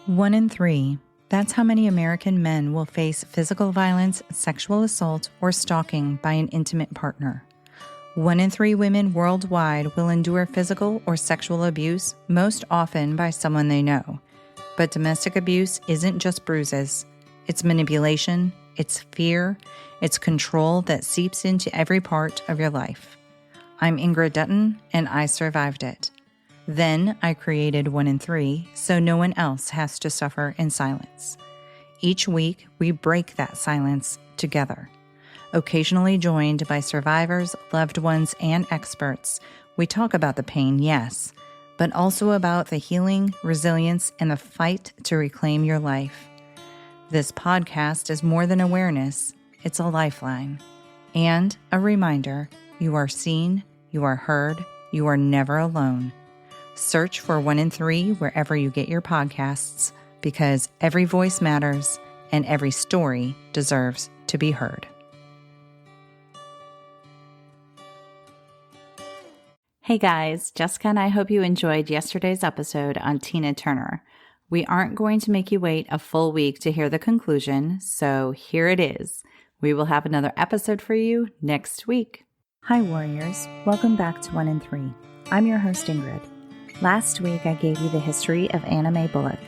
1 in 3. That's how many American men will face physical violence, sexual assault, or stalking by an intimate partner. 1 in 3 women worldwide will endure physical or sexual abuse, most often by someone they know. But domestic abuse isn't just bruises. It's manipulation, it's fear, it's control that seeps into every part of your life. I'm Ingrid Dutton, and I survived it. Then I created 1 in 3 so no one else has to suffer in silence. Each week, we break that silence together. Occasionally joined by survivors, loved ones, and experts, we talk about the pain, yes, but also about the healing, resilience, and the fight to reclaim your life. This podcast is more than awareness, it's a lifeline. And a reminder, you are seen, you are heard, you are never alone. Search for 1 in 3 wherever you get your podcasts, because every voice matters and every story deserves to be heard. Hey guys, Jessica and I hope you enjoyed yesterday's episode on Tina Turner. We aren't going to make you wait a full week to hear the conclusion, so here it is. We will have another episode for you next week. Hi warriors, welcome back to 1 in 3. I'm your host Ingrid. Last week I gave you the history of Anna Mae Bullock.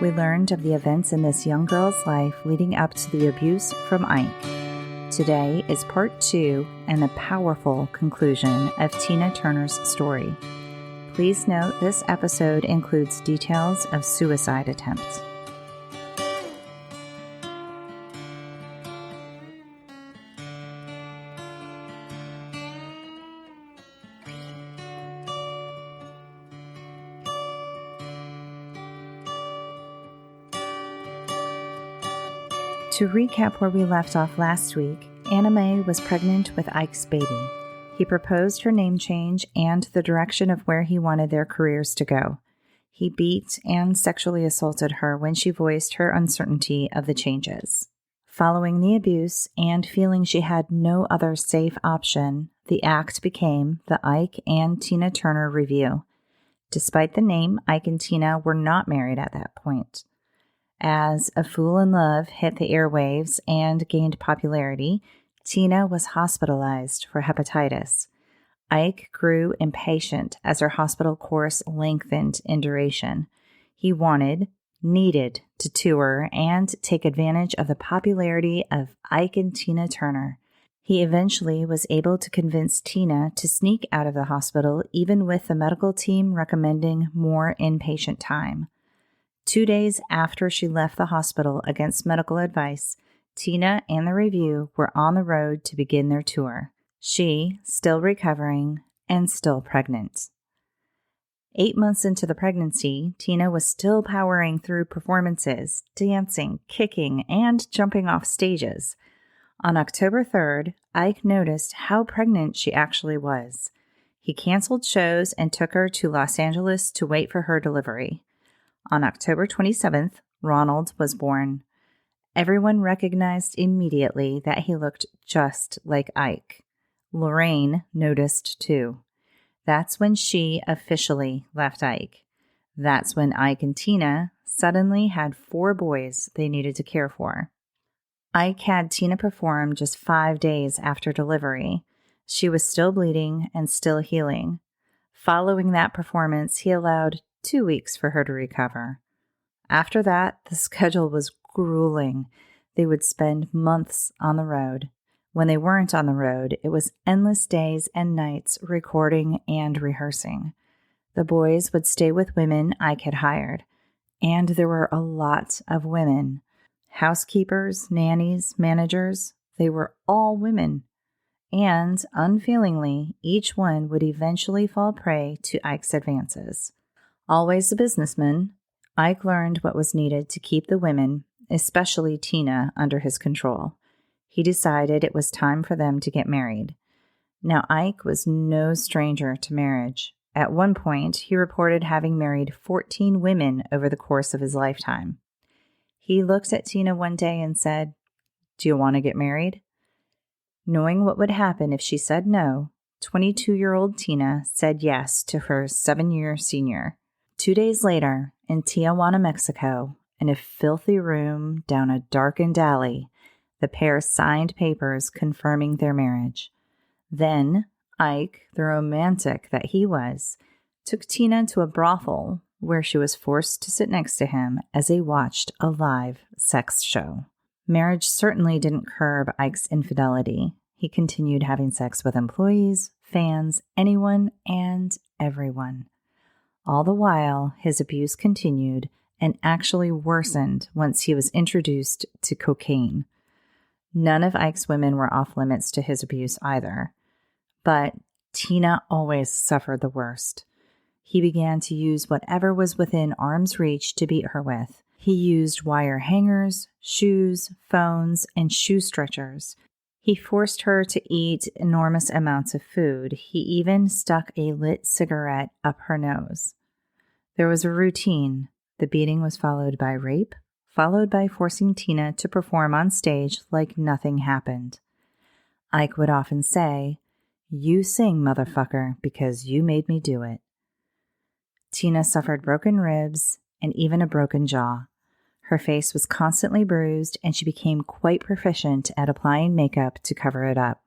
We learned of the events in this young girl's life leading up to the abuse from Ike. Today is part 2 and the powerful conclusion of Tina Turner's story. Please note this episode includes details of suicide attempts. To recap where we left off last week, Anna Mae was pregnant with Ike's baby. He proposed her name change and the direction of where he wanted their careers to go. He beat and sexually assaulted her when she voiced her uncertainty of the changes. Following the abuse and feeling she had no other safe option, the act became the Ike and Tina Turner Review. Despite the name, Ike and Tina were not married at that point. As A Fool in Love hit the airwaves and gained popularity, Tina was hospitalized for hepatitis. Ike grew impatient as her hospital course lengthened in duration. He needed to tour and take advantage of the popularity of Ike and Tina Turner. He eventually was able to convince Tina to sneak out of the hospital, even with the medical team recommending more inpatient time. 2 days after she left the hospital against medical advice, Tina and the Review were on the road to begin their tour. She, still recovering and still pregnant. 8 months into the pregnancy, Tina was still powering through performances, dancing, kicking, and jumping off stages. On October 3rd, Ike noticed how pregnant she actually was. He canceled shows and took her to Los Angeles to wait for her delivery. On October 27th, Ronald was born. Everyone recognized immediately that he looked just like Ike. Lorraine noticed too. That's when she officially left Ike. That's when Ike and Tina suddenly had 4 boys they needed to care for. Ike had Tina perform just 5 days after delivery. She was still bleeding and still healing. Following that performance, he allowed 2 weeks for her to recover. After that, the schedule was grueling. They would spend months on the road. When they weren't on the road, it was endless days and nights recording and rehearsing. The boys would stay with women Ike had hired, and there were a lot of women. Housekeepers, nannies, managers, they were all women. And, unfailingly, each one would eventually fall prey to Ike's advances. Always a businessman, Ike learned what was needed to keep the women, especially Tina, under his control. He decided it was time for them to get married. Now, Ike was no stranger to marriage. At one point, he reported having married 14 women over the course of his lifetime. He looked at Tina one day and said, "Do you want to get married?" Knowing what would happen if she said no, 22-year-old Tina said yes to her 7-year senior. 2 days later, in Tijuana, Mexico, In a filthy room down a darkened alley, the pair signed papers confirming their marriage. Then Ike, the romantic that he was, took Tina to a brothel where she was forced to sit next to him as they watched a live sex show. Marriage certainly didn't curb Ike's infidelity. He continued having sex with employees, fans, anyone, and everyone. All the while, his abuse continued and actually worsened once he was introduced to cocaine. None of Ike's women were off limits to his abuse either, but Tina always suffered the worst. He began to use whatever was within arm's reach to beat her with. He used wire hangers, shoes, phones, and shoe stretchers. He forced her to eat enormous amounts of food. He even stuck a lit cigarette up her nose. There was a routine. The beating was followed by rape, followed by forcing Tina to perform on stage like nothing happened. Ike would often say, "You sing, motherfucker, because you made me do it." Tina suffered broken ribs and even a broken jaw. Her face was constantly bruised, and she became quite proficient at applying makeup to cover it up.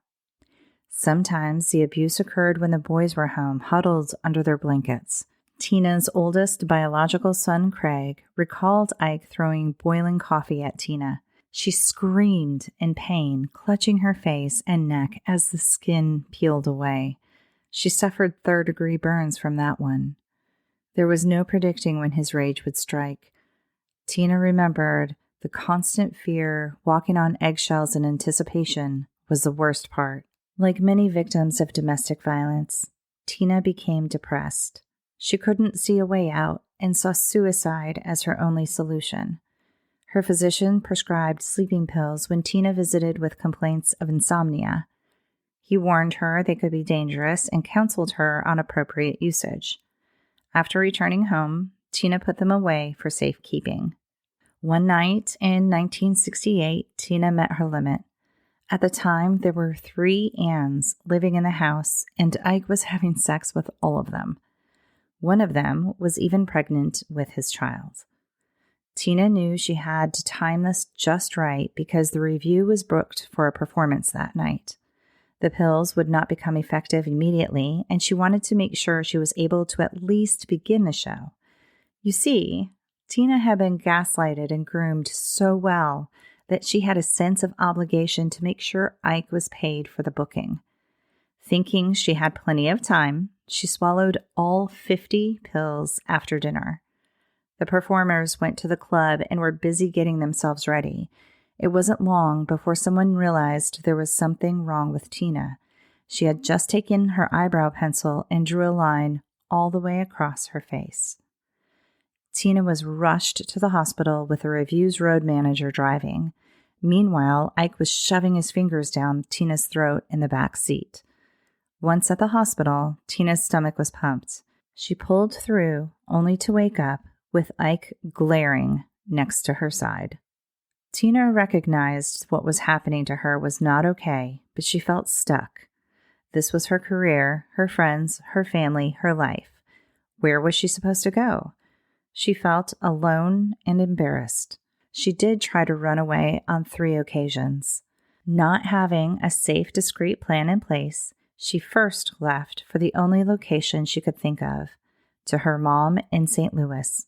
Sometimes the abuse occurred when the boys were home, huddled under their blankets. Tina's oldest biological son, Craig, recalled Ike throwing boiling coffee at Tina. She screamed in pain, clutching her face and neck as the skin peeled away. She suffered third-degree burns from that one. There was no predicting when his rage would strike. Tina remembered the constant fear, walking on eggshells in anticipation, was the worst part. Like many victims of domestic violence, Tina became depressed. She couldn't see a way out and saw suicide as her only solution. Her physician prescribed sleeping pills when Tina visited with complaints of insomnia. He warned her they could be dangerous and counseled her on appropriate usage. After returning home, Tina put them away for safekeeping. One night in 1968, Tina met her limit. At the time, there were 3 Anns living in the house, and Ike was having sex with all of them. One of them was even pregnant with his child. Tina knew she had to time this just right because the review was booked for a performance that night. The pills would not become effective immediately, and she wanted to make sure she was able to at least begin the show. You see, Tina had been gaslighted and groomed so well that she had a sense of obligation to make sure Ike was paid for the booking. Thinking she had plenty of time, she swallowed all 50 pills after dinner. The performers went to the club and were busy getting themselves ready. It wasn't long before someone realized there was something wrong with Tina. She had just taken her eyebrow pencil and drew a line all the way across her face. Tina was rushed to the hospital with the review's road manager driving. Meanwhile, Ike was shoving his fingers down Tina's throat in the back seat. Once at the hospital, Tina's stomach was pumped. She pulled through, only to wake up with Ike glaring next to her side. Tina recognized what was happening to her was not okay, but she felt stuck. This was her career, her friends, her family, her life. Where was she supposed to go? She felt alone and embarrassed. She did try to run away on 3 occasions. Not having a safe, discreet plan in place, she first left for the only location she could think of, to her mom in St. Louis.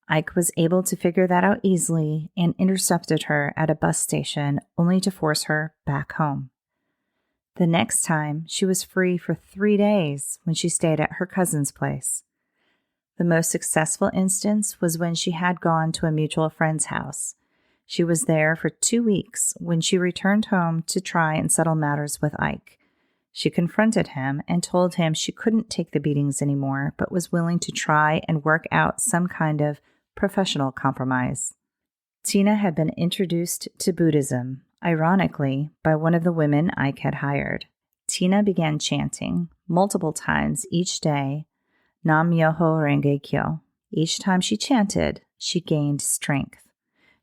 Ike was able to figure that out easily and intercepted her at a bus station, only to force her back home. The next time, she was free for 3 days when she stayed at her cousin's place. The most successful instance was when she had gone to a mutual friend's house. She was there for 2 weeks when she returned home to try and settle matters with Ike. She confronted him and told him she couldn't take the beatings anymore, but was willing to try and work out some kind of professional compromise. Tina had been introduced to Buddhism, ironically, by one of the women Ike had hired. Tina began chanting multiple times each day, Nam Myoho Renge Kyo. Each time she chanted, she gained strength.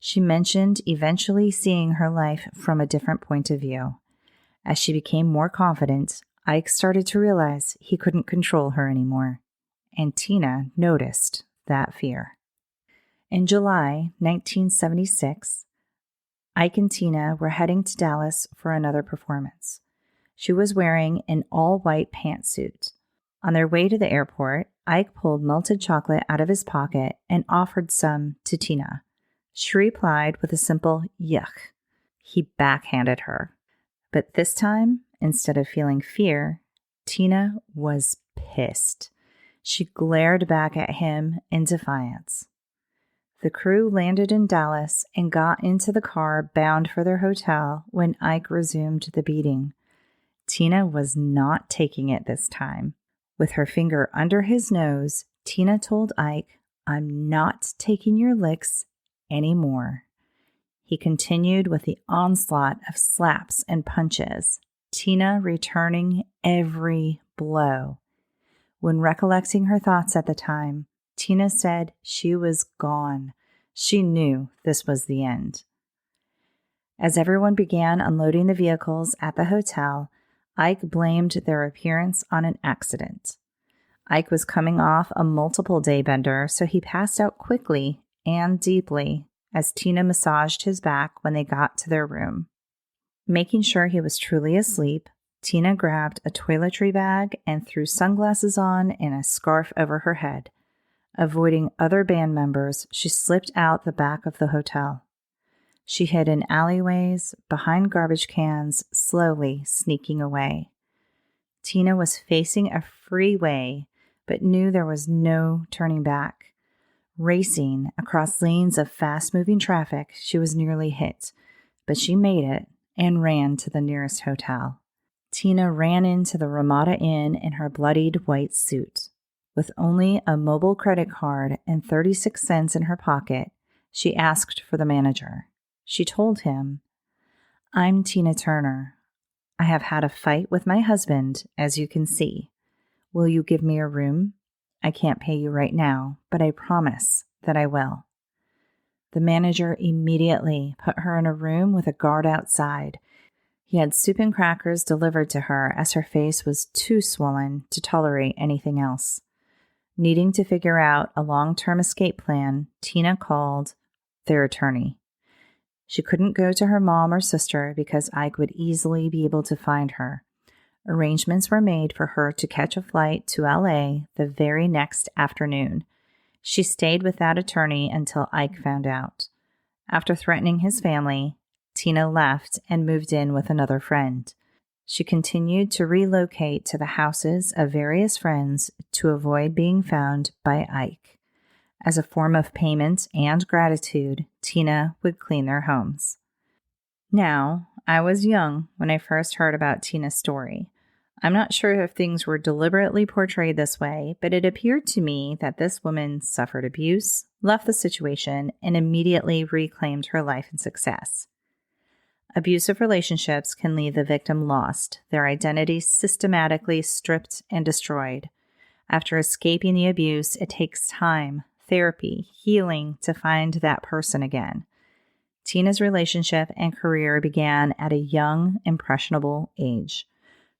She mentioned eventually seeing her life from a different point of view. As she became more confident, Ike started to realize he couldn't control her anymore, and Tina noticed that fear. In July 1976, Ike and Tina were heading to Dallas for another performance. She was wearing an all-white pantsuit. On their way to the airport, Ike pulled melted chocolate out of his pocket and offered some to Tina. She replied with a simple yuck. He backhanded her. But this time, instead of feeling fear, Tina was pissed. She glared back at him in defiance. The crew landed in Dallas and got into the car bound for their hotel when Ike resumed the beating. Tina was not taking it this time. With her finger under his nose, Tina told Ike, "I'm not taking your licks anymore." He continued with the onslaught of slaps and punches, Tina returning every blow. When recollecting her thoughts at the time, Tina said she was gone. She knew this was the end. As everyone began unloading the vehicles at the hotel, Ike blamed their appearance on an accident. Ike was coming off a multiple-day bender, so he passed out quickly and deeply as Tina massaged his back when they got to their room. Making sure he was truly asleep, Tina grabbed a toiletry bag and threw sunglasses on and a scarf over her head. Avoiding other band members, she slipped out the back of the hotel. She hid in alleyways, behind garbage cans, slowly sneaking away. Tina was facing a freeway, but knew there was no turning back. Racing across lanes of fast-moving traffic, she was nearly hit, but she made it and ran to the nearest hotel. Tina ran into the Ramada Inn in her bloodied white suit. With only a mobile credit card and 36 cents in her pocket, she asked for the manager. She told him, "I'm Tina Turner. I have had a fight with my husband, as you can see. Will you give me a room? I can't pay you right now, but I promise that I will." The manager immediately put her in a room with a guard outside. He had soup and crackers delivered to her as her face was too swollen to tolerate anything else. Needing to figure out a long-term escape plan, Tina called their attorney. She couldn't go to her mom or sister because Ike would easily be able to find her. Arrangements were made for her to catch a flight to LA the very next afternoon. She stayed with that attorney until Ike found out. After threatening his family, Tina left and moved in with another friend. She continued to relocate to the houses of various friends to avoid being found by Ike. As a form of payment and gratitude, Tina would clean their homes. Now, I was young when I first heard about Tina's story. I'm not sure if things were deliberately portrayed this way, but it appeared to me that this woman suffered abuse, left the situation, and immediately reclaimed her life and success. Abusive relationships can leave the victim lost, their identity systematically stripped and destroyed. After escaping the abuse, it takes time, therapy, healing to find that person again. Tina's relationship and career began at a young, impressionable age.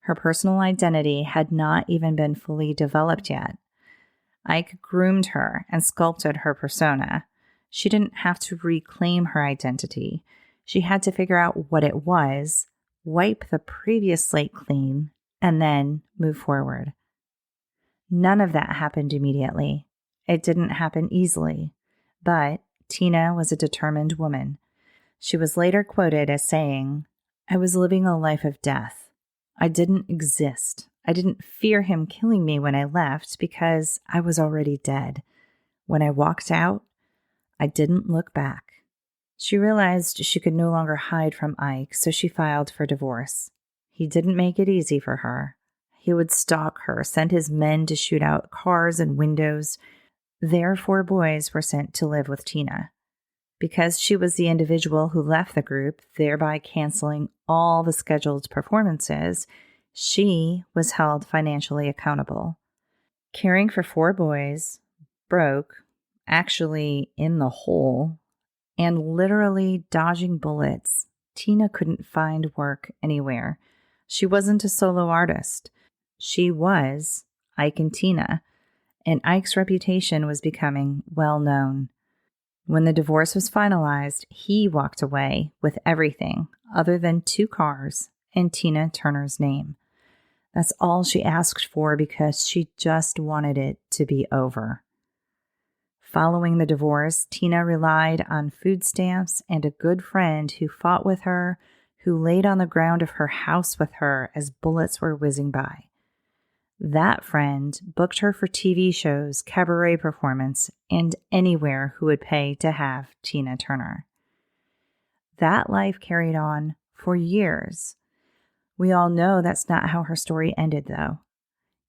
Her personal identity had not even been fully developed yet. Ike groomed her and sculpted her persona. She didn't have to reclaim her identity. She had to figure out what it was, wipe the previous slate clean, and then move forward. None of that happened immediately. It didn't happen easily, but Tina was a determined woman. She was later quoted as saying, "I was living a life of death. I didn't exist. I didn't fear him killing me when I left because I was already dead. When I walked out, I didn't look back." She realized she could no longer hide from Ike, so she filed for divorce. He didn't make it easy for her. He would stalk her, send his men to shoot out cars and windows. Their 4 boys were sent to live with Tina. Because she was the individual who left the group, thereby canceling all the scheduled performances, she was held financially accountable. Caring for 4 boys, broke, actually in the hole, and literally dodging bullets, Tina couldn't find work anywhere. She wasn't a solo artist. She was Ike and Tina, and Ike's reputation was becoming well known. When the divorce was finalized, he walked away with everything other than 2 cars and Tina Turner's name. That's all she asked for because she just wanted it to be over. Following the divorce, Tina relied on food stamps and a good friend who fought with her, who laid on the ground of her house with her as bullets were whizzing by. That friend booked her for TV shows, cabaret performance, and anywhere who would pay to have Tina Turner. That life carried on for years. We all know that's not how her story ended, though.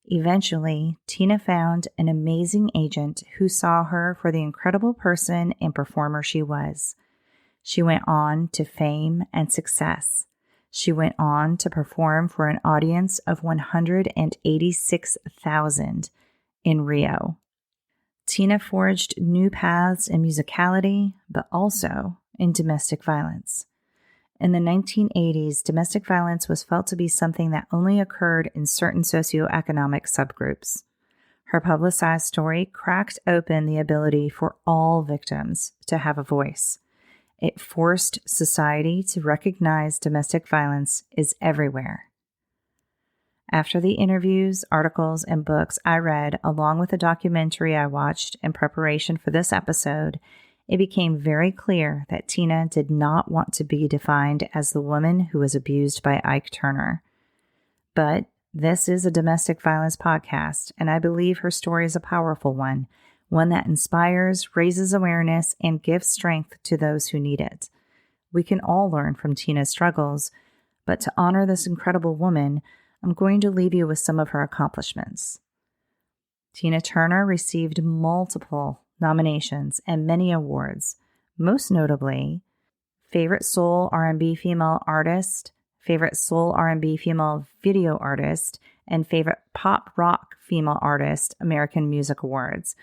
Eventually, Tina found an amazing agent who saw her for the incredible person and performer she was. She went on to fame and success. She went on to perform for an audience of 186,000 in Rio. Tina forged new paths in musicality, but also in domestic violence. In the 1980s, domestic violence was felt to be something that only occurred in certain socioeconomic subgroups. Her publicized story cracked open the ability for all victims to have a voice. It forced society to recognize domestic violence is everywhere. After the interviews, articles, and books I read, along with the documentary I watched in preparation for this episode, it became very clear that Tina did not want to be defined as the woman who was abused by Ike Turner. But this is a domestic violence podcast, and I believe her story is a powerful one that inspires, raises awareness, and gives strength to those who need it. We can all learn from Tina's struggles, but to honor this incredible woman, I'm going to leave you with some of her accomplishments. Tina Turner received multiple nominations and many awards, most notably Favorite Soul R&B Female Artist, Favorite Soul R&B Female Video Artist, and Favorite Pop Rock Female Artist American Music Awards.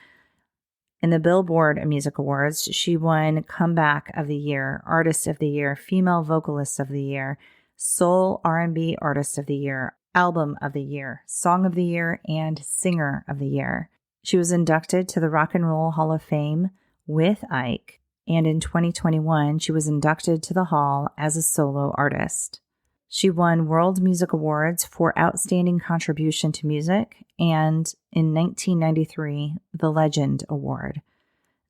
In the Billboard Music Awards, she won Comeback of the Year, Artist of the Year, Female Vocalist of the Year, Soul R&B Artist of the Year, Album of the Year, Song of the Year, and Singer of the Year. She was inducted to the Rock and Roll Hall of Fame with Ike, and in 2021, she was inducted to the Hall as a solo artist. She won World Music Awards for Outstanding Contribution to Music, and in 1993, the Legend Award.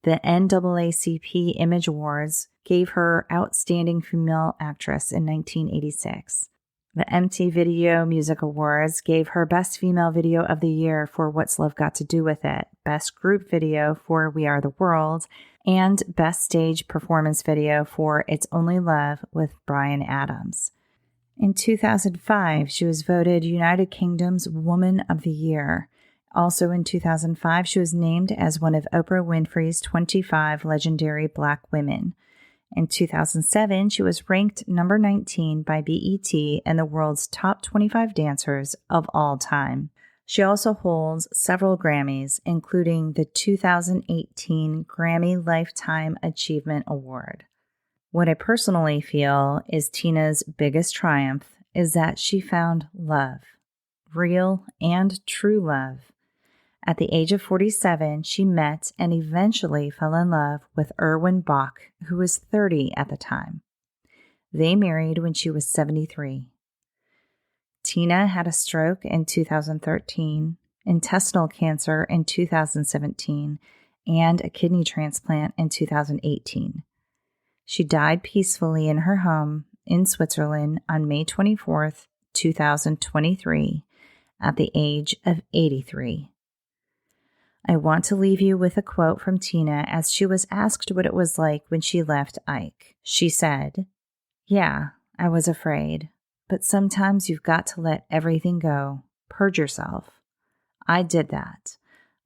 The NAACP Image Awards gave her Outstanding Female Actress in 1986. The MTV Video Music Awards gave her Best Female Video of the Year for What's Love Got to Do with It, Best Group Video for We Are the World, and Best Stage Performance Video for It's Only Love with Bryan Adams. In 2005, she was voted United Kingdom's Woman of the Year. Also in 2005, she was named as one of Oprah Winfrey's 25 legendary Black women. In 2007, she was ranked number 19 by BET and the world's top 25 dancers of all time. She also holds several Grammys, including the 2018 Grammy Lifetime Achievement Award. What I personally feel is Tina's biggest triumph is that she found love, real and true love. At the age of 47, she met and eventually fell in love with Erwin Bach, who was 30 at the time. They married when she was 73. Tina had a stroke in 2013, intestinal cancer in 2017, and a kidney transplant in 2018. She died peacefully in her home in Switzerland on May 24th, 2023, at the age of 83. I want to leave you with a quote from Tina as she was asked what it was like when she left Ike. She said, "Yeah, I was afraid, but sometimes you've got to let everything go, purge yourself. I did that.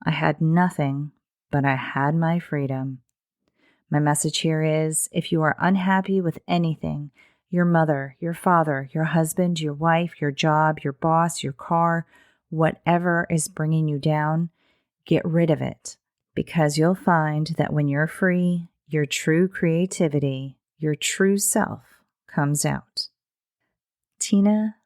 I had nothing, but I had my freedom. My message here is, if you are unhappy with anything, your mother, your father, your husband, your wife, your job, your boss, your car, whatever is bringing you down, get rid of it, because you'll find that when you're free, your true creativity, your true self comes out." Tina,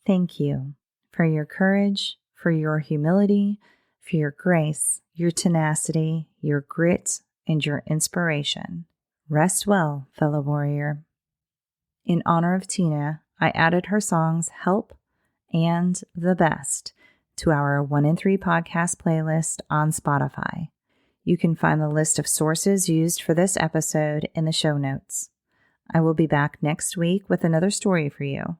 thank you for your courage, for your humility, for your grace, your tenacity, your grit, and your inspiration. Rest well, fellow warrior. In honor of Tina, I added her songs Help and The Best to our 1 in 3 podcast playlist on Spotify. You can find the list of sources used for this episode in the show notes. I will be back next week with another story for you.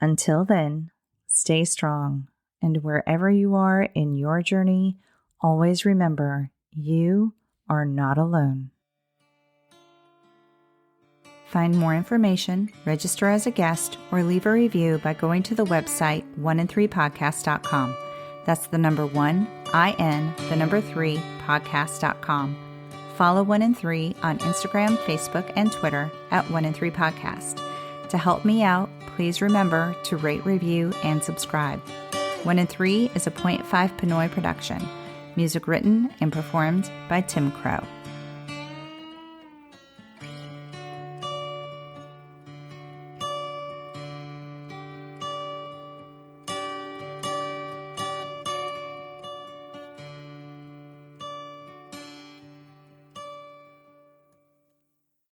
Until then, stay strong, and wherever you are in your journey, always remember you are not alone. Find more information, register as a guest, or leave a review by going to the website 1in3podcast.com. That's the number 1, IN, the number 3, podcast.com. Follow 1 in 3 on Instagram, Facebook, and Twitter at 1 in 3 podcast. To help me out, please remember to rate, review, and subscribe. 1 in 3 is a .5 Pinoy production. Music written and performed by Tim Crow.